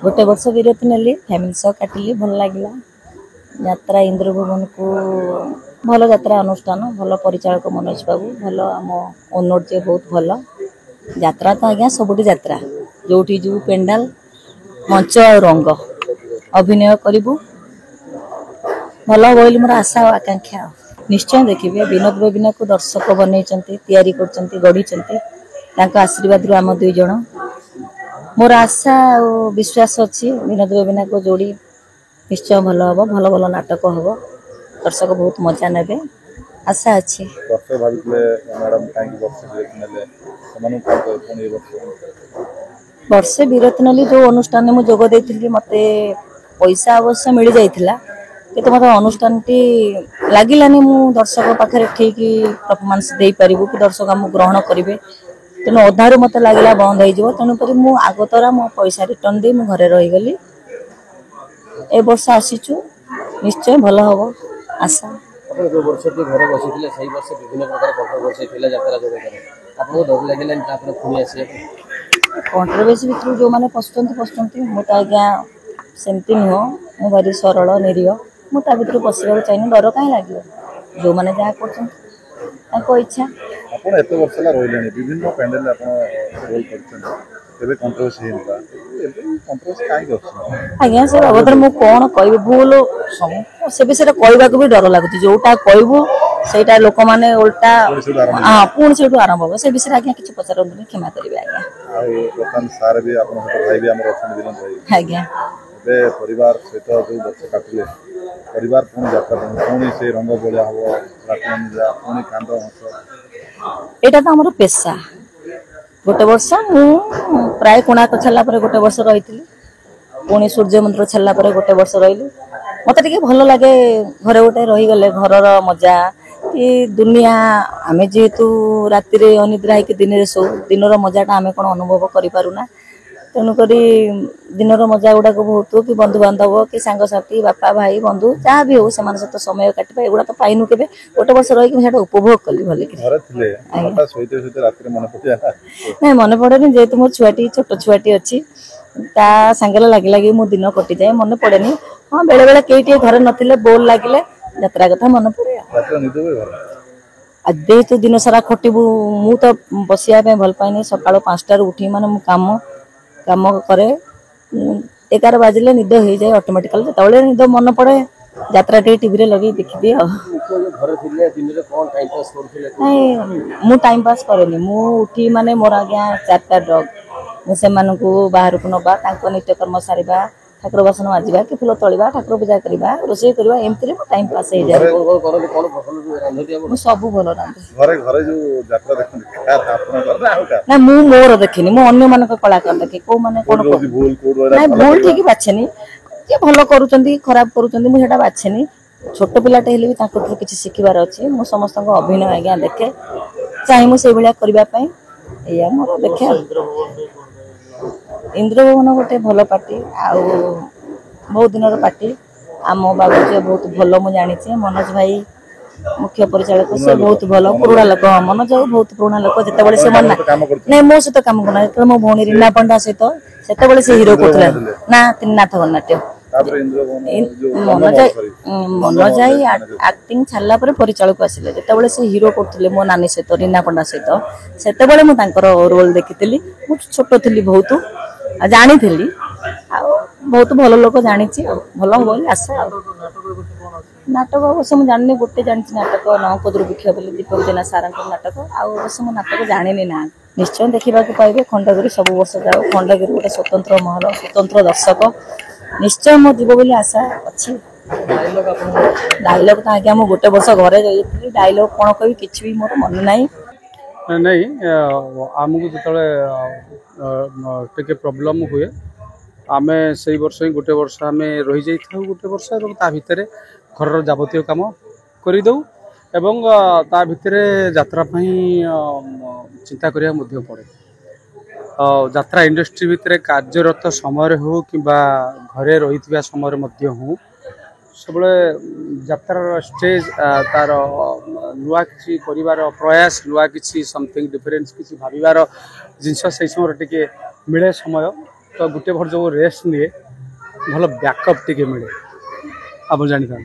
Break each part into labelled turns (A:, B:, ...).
A: गोटे वर्ष विरति नेली फैमिली सह काटिली भल लगे यात्रा इंद्रभुवन को भल यात्रा अनुष्ठान भल परिचालक मनोज बाबू भल आम ओनर जे बहुत भल यात्रा तो आज्ञा सबुठी यात्रा जो जो पेंडाल मंच और रंग अभिनय करूँ भल हम बोली मोर आशा और आकांक्षा निश्चय देखिए विनोद बेबिना को दर्शक बनई गढ़ी आशीर्वाद आम दुई जन मोर आशा और विश्वास अच्छी विनोद बेबिना को जोड़ी निश्चय भल हम भल भल नाटक हम दर्शक बहुत मजा ने आशा अच्छी वर्षे विरति नेली जो अनुष्ठान में जोग देती मत पैसा अवश्य मिल जाइथिला कि मत अनुष्ठान टी लगिलानी मु दर्शक पाखे ठीक परफॉर्मेंस दे पारिबु कि दर्शक आम ग्रहण करेंगे तेणु अधारू मत लगला बंद हो तेणुक मु आगतरा मो पैसा रिटर्न दे मु घरे रहीगली ए वर्ष आसीचु निश्चय भल हम आशा
B: जो वर्ष घर बसी से वर्ष विभिन्न प्रकार कंट्रोवर्सी डर लगे
A: कंट्रोवर्सी भितर जो मैंने पशुंट मुझे आज्ञा सेमती नुह मु भारी सरल निरीह मुझे भर पशा चाहिए डर कहीं लगे जो मैंने जहाँ कर इच्छा
C: आपण एत वर्ष रही विभिन्न पैंडेल रोल
A: आज्ञा से बाबद मुझे कौन कह भूल से विषय कहवाक भी डर लगुच जोटा कहबू से लोक मैंने उल्टा हाँ पुणी से आरंभ हम से विषय आज्ञा किसी पचारतुनि क्षमा करेंगे आज्ञा आज्ञा
C: परिवार सहित जो वर्ष काटिले परिवार पुणी यात्रा पुणी से रंग बलिया हम पुणी कांद हस
A: एटा तो हमर पेशा गोटे वर्ष मु प्राय कोणार्क छाला पर गोटे वर्ष रही पुणी सूर्य मंदिर छाला पर गोटे वर्ष रही मत टे भल लगे घरे गोटे रहीगले घर मजा कि दुनिया आमे जेहेतु राति अनिद्रा होकर दिन में शो दिन मजाटा आम कौन अनुभव करूना तेणुक दिन मजा गुड़ाक बहुत कि बंधु बांधव कि सांगसाथी बापा भाई बंधु जहाँ भी हो से सहित समय काटा एगुड़ा तो पाइनु के गोटे वर्ष रही उपभोग कली भल ना मन पड़े जेहेतु मो छुआटी छोट छुआटी अच्छी ता सांगे लगे लगे मो दिन कटि जाए मन पड़े हाँ बेले बेले कई घर नथिले बोल लगिले यात्रा कथा मन पड़े जेहेतु दिन सारा खटबू मु तो बसिया भल पाए सका 5 उठी माने मु काम करे 11 बाजिले निद हो जाए ऑटोमेटिकली जो निद मन पड़े यात्रा टीवी लगे देखी दिए मु टाइम पास करेनि मु उठी माने मोर आज्ञा 4टा डग मुझे बाहर को नवा नित्यकर्म सारिबा ठाकुर बासन माजिबा कि फूल तोलिबा ठाकुर पूजा करवा रोषे करवा एमती टाइम पास हो जाए सब भल ना मु मोर देखनी मु अन्य मान कलाकार देखे कौ मैंने कौन ना भूल ठीक बाछेनी जे भल करूचंदी खराब करूचंदी मु सेटा बाछेनी छोट पिलाटे हेले भी ताको किछि शिखिबार अछि मु समस्त अभिनय आज्ञा देखे चाहे मु से भलिया करबा पई एया मोर देखे इंद्रभुवन गोटे भल पार्टी आउ बहुत दिन पार्टी आम बाबू जी बहुत भल मुझे जानी मनोज भाई मुख्य परिचालक से बहुत भल पुराणा लोक मनोज भाई बहुत पुराणा लोक जिते से मन ना मो सहित कम करना मो भौणी रीना पंडा सहित से हीरो करते ना त्रिनाथ गणनाट्य मनोज भाई एक्टिंग छाड़ा परिचालक आसिले जिते से हीरो करते मो नानी सहित रीना पंडा सहित से रोल देखी छोट थी बहुत जानी बहुत भल लोक जानी भल हम बोली आशा नाटक अवश्य मुझे जानी गोटे जानी नाटक नौक दुर्भिक्ष बोली दीपक जेना सारा नाटक अवश्य मो नाटक जानी ना निश्चय देखा पाइबे खंडगिरी सब वर्ष जाओ खंडगिरी गोटे स्वतंत्र महल स्वतंत्र दर्शक निश्चय मो जीव बोली आशा अच्छी डायलॉग तो आज्ञा मु गोटे वर्ष घरे रही डायलॉग कौन कह कि भी मोर मन नहीं
D: आमको जो प्रोब्लेम हुए आम से वर्ष ही गोटे वर्ष आम रही जाइए गोटे वर्ष ता भितर घर जावतीय कम करदे एवं ता भितर यात्रा चिंता करिया पड़े यात्रा इंडस्ट्री भितर कार्यरत समय हो कि घरे रही समय हो सब यात्रार स्टेज तार नुआ किसी परिवार प्रयास नुआ किसी समथिंग डिफरेंस किसी भावार जिनस से समय टे मिले समय तो गोटे भर जो रेस्ट निए भल बैकअप टिके मिले आप जानी था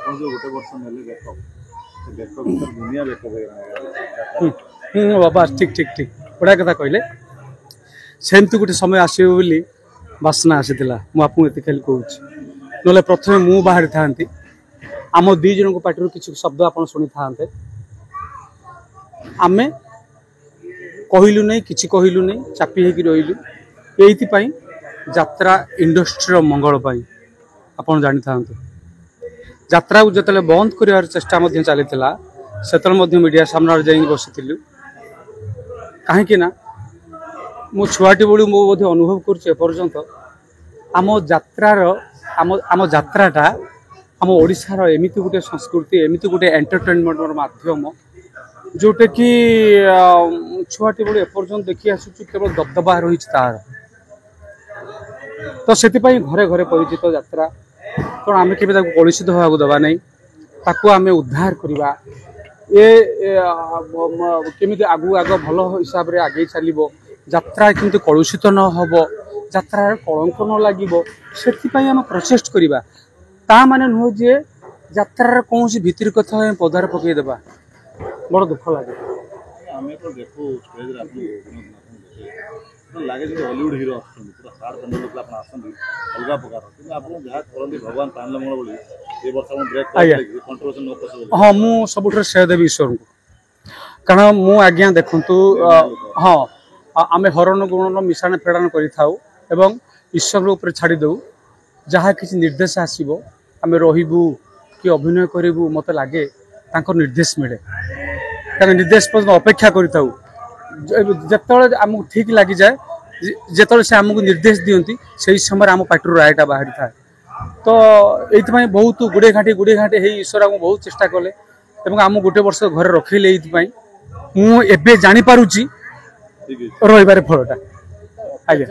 C: ଆପଣ ଯୋଉ ଗୋଟେ ବର୍ଷ ନେଲେ ବ୍ୟାକଅପ୍ ସେ ବ୍ୟାକଅପ୍ ଭିତରେ ଦୁନିଆ ବ୍ୟାକଅପ୍ ହେଇଗଲା
D: बाबा ठीक ठीक ठीक बड़ा कथा कहले सेमती गोटे समय आसो बोली बासना आसीला मुझे खाली कहूँ ना प्रथम मु बाहरी था आम दी जन पार्टी किसी शब्द आप शुणी था आम कहलु नहीं कि कहलु नहीं चापी होगी रही ये यात्रा इंडस्ट्री मंगल आप जानी था यात्रा को जो बंद कर चेष्टा चली से मीडिया सामने जा बसी कहीं ना मो छुआटी बड़ी मो बोधे अनुभव करपर्यंत आम यात्रार आम यात्राटा आम ओडिशार एमती गोटे संस्कृति एमती गोटे एंटरटेनमेंट माध्यम जोटा कि छुआटी बड़ी एपर्यंत देखी आसु केवल दबदबा रही तार तो से घरे घरे परिचित यात्रा तेणु आम के कलुषित होगा दबा नहीं ताकू आम उद्धार करवा ये केमी आगु आग भल हिसाब से आगे चलो यात्रा किंतु कलुषित न हम यात्रा कलंक न लगे से प्रचेष्ट करवा ता माने नुह जे यात्रा कौन भितर कथा पदार पकईदेवा बड़ दुख लगे
C: आम तो देखू स्टेज लगे जो हॉलीवुड हिरो पूरा स्टार बनने आप आसती अलग प्रकार कि आप जहाँ करते भगवान तानले मंगल बोली ये वर्ष ब्रेक कंट्रोवर्सी न पॉसिबल
D: हाँ मु सब श्रेय देवी ईश्वर को कारण मु आज्ञा देखु हाँ आम हरण गुणन मिश्रण फेड़ान कर ईश्वर उपर छाड़ी दऊ जहाँ किसी निर्देश आसो आम रु कि अभिनय करूँ मत लगे निर्देश मिले निर्देश पर्यटन अपेक्षा करूँ जिते आमको ठीक लगी जाए जिते से आमको निर्देश दिखती से समय आम पार्टी रायटा बाहरी था तो ये बहुत गुड़े घाटी ईश्वर आमको बहुत चेष्टा कले आम गोटे वर्ष घर रखिले मुझे जापारुची रही फलटा आज्ञा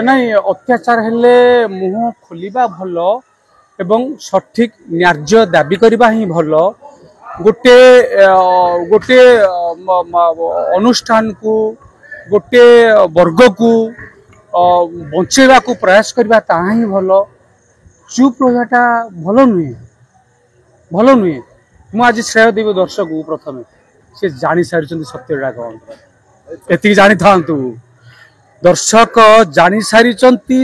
D: नहीं अत्याचार हेले मुह खोलिबा भल एवं सठिक न्याय्य दाबी करबा ही भल गोटे गोटे अनुष्ठान को गोटे वर्ग को बचेबा को प्रयास करबा ताहा ही भल चुप रहाटा भल नुहे मु आज श्रेय देवी दर्शक को प्रथम से जानी सारी सत्यटा कौन एति जानी था दर्शक जानी सारी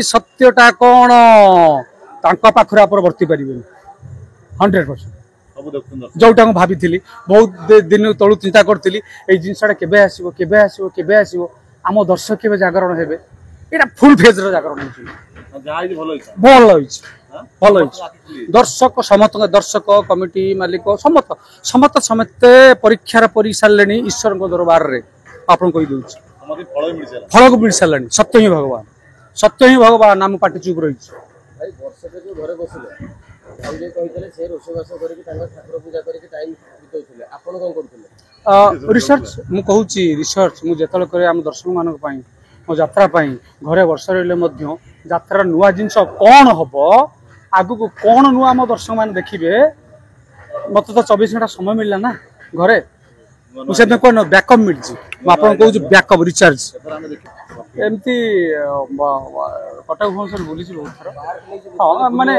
D: सत्यटा कौन पाखरे आप वर्ती पारे 100% जोटा मुझे भाभी बहुत दिन तलू चिंता करी ये जिनसा केबे आसीबो आम दर्शक केबे जागरण हेबे एटा फुल फेज जागरण भल भल दर्शक समस्त दर्शक कमिटी मालिक समस्त समस्त समस्ते परीक्षार परी सारे ईश्वर दरबार में आप कही दूँ फल को मिल सारे सत्य ही भगवान आम पार्टी चुप रही रिसर्च मु कहूँ रिसर्च मुझे आम दर्शक मान मो यात्रा घरे वर्ष रही यात्रा नुआ जिनस कौन हम आगु को कौन नुआ आम दर्शक मान देखिए मत तो 24 घंटा समय मिलला ना घरे मुझे कौन बैकअप मिली कहूँ बैकअप रिचार्ज एमती कटक भुवनेश्वर बुली बहुत थर हाँ माने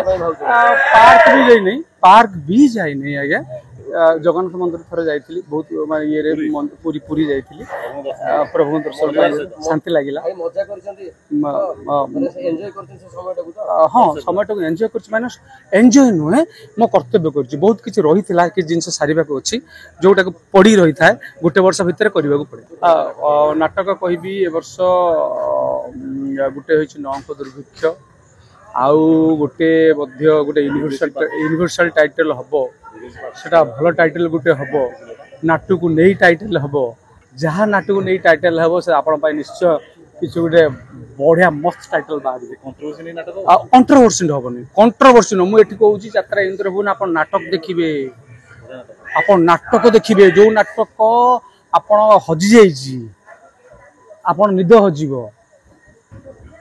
D: पार्क भी जाई नहीं आज्ञा जगन्नाथ मंदिर थर जाइली बहुत ये पूरी जाइली प्रभु दर्शन शांति लगिला हाँ समय एंजॉय कर एंजॉय नुहे मो कर्तव्य कर बहुत किसी रही कि जिन सारे अच्छी जोटा पड़ी रही था गोटे वर्ष भितर करने को पड़े नाटक कहि ए वर्ष गोटे नौक दुर्भिक्ष आउ गोटे गोटे यूनिवर्सल टाइटल हम सेटा भल टाइटल गोटे हम नाटक को नहीं टाइटल हम जहाँ नाटक को नहीं टाइटल हम से आपण निश्चय किसी गोटे बढ़िया मस्त टाइटल बाहर कंट्रोवर्सी हेनी कंट्रोवर्सी न मुझे कहूँ यात्रा इंद्र भुवन आप नाटक देखिए आप नाटक देखिए जो नाटक आप हजि जाइए आप निद हजिब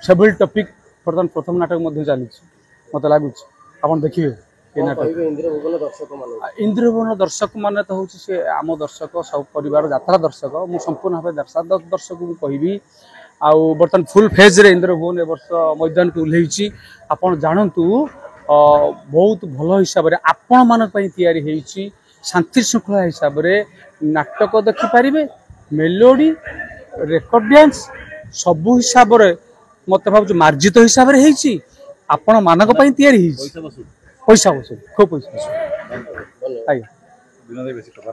D: से टॉपिक बर्तमान प्रथम नाटक चली मत लगुच आप देखिए ଏ ନାଟକ
B: ଇନ୍ଦ୍ରଭୁବନ ଦର୍ଶକ ମାନଙ୍କୁ
D: ଇନ୍ଦ୍ରଭୁବନ ଦର୍ଶକ ମାନେ ତ ହଉଛି ସେ ଆମ ଦର୍ଶକ ସବୁ ପରିବାର ଯାତ୍ରା ଦର୍ଶକ ମୁଁ ସମ୍ପୂର୍ଣ୍ଣ ଭାବେ ଦର୍ଶକଙ୍କୁ କହିବି ଆଉ ବର୍ତ୍ତମାନ ଫୁଲ୍ ଫେଜ୍ରେ ଇନ୍ଦ୍ରଭୁବନ ଏ ବର୍ଷ ମୈଦାନକୁ ଓହ୍ଲେଇଛି ଆପଣ ଜାଣନ୍ତୁ ବହୁତ ଭଲ ହିସାବରେ ଆପଣମାନଙ୍କ ପାଇଁ ତିଆରି ହେଇଛି ଶାନ୍ତି ଶୃଙ୍ଖଳା ହିସାବରେ ନାଟକ ଦେଖିପାରିବେ ମେଲୋଡି ରେକର୍ଡ ଡ୍ୟାନ୍ସ ସବୁ ହିସାବରେ ମତେ ଭାବୁଛି ମାର୍ଜିତ ହିସାବରେ ହେଇଛି ଆପଣମାନଙ୍କ ପାଇଁ ତିଆରି ହେଇଛି ପଇସା ବସୁ ଖୁବ୍ ପଇସା ବସୁ ଆଜ୍ଞା
C: ଦିନ ଦେଇ ବେଶୀ କଥା